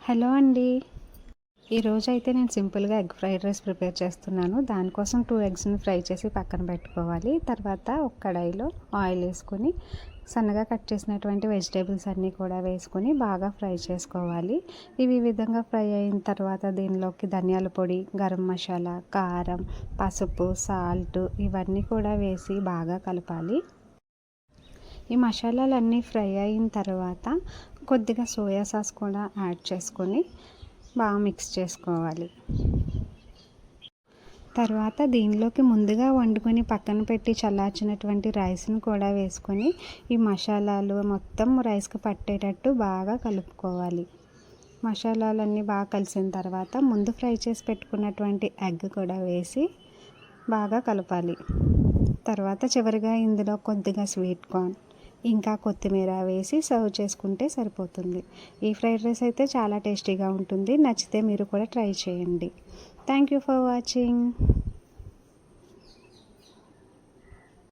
Hello అండి. ఈరోజైతే నేను సింపుల్గా ఎగ్ ఫ్రైడ్ రైస్ ప్రిపేర్ చేస్తున్నాను. దానికోసం 2 ఎగ్స్ని ఫ్రై చేసి పక్కన పెట్టుకోవాలి. తర్వాత ఒక కడాయిలో ఆయిల్ వేసుకొని సన్నగా కట్ చేసినటువంటి వెజిటేబుల్స్ అన్నీ కూడా వేసుకొని బాగా ఫ్రై చేసుకోవాలి. ఇవి ఈ విధంగా ఫ్రై అయిన తర్వాత దీనిలోకి ధనియాల పొడి, గరం మసాలా, కారం, పసుపు, సాల్ట్ ఇవన్నీ కూడా వేసి బాగా కలపాలి. ఈ మసాలాలన్నీ ఫ్రై అయిన తర్వాత కొద్దిగా సోయా సాస్ కూడా యాడ్ చేసుకొని బాగా మిక్స్ చేసుకోవాలి. తర్వాత దీనిలోకి ముందుగా వండుకొని పక్కన పెట్టి చల్లార్చినటువంటి రైస్ని కూడా వేసుకొని ఈ మసాలాలు మొత్తం రైస్కి పట్టేటట్టు బాగా కలుపుకోవాలి. మసాలాలన్నీ బాగా కలిసిన తర్వాత ముందు ఫ్రై చేసి పెట్టుకున్నటువంటి ఎగ్ కూడా వేసి బాగా కలపాలి. తర్వాత చివరిగా ఇందులో కొద్దిగా స్వీట్ కార్న్ ఇంకా కొత్తిమీర వేసి సర్వ్ చేసుకుంటే సరిపోతుంది. ఈ ఫ్రైడ్ రైస్ అయితే చాలా టేస్టీగా ఉంటుంది. నచ్చితే మీరు కూడా ట్రై చేయండి. Thank you for watching.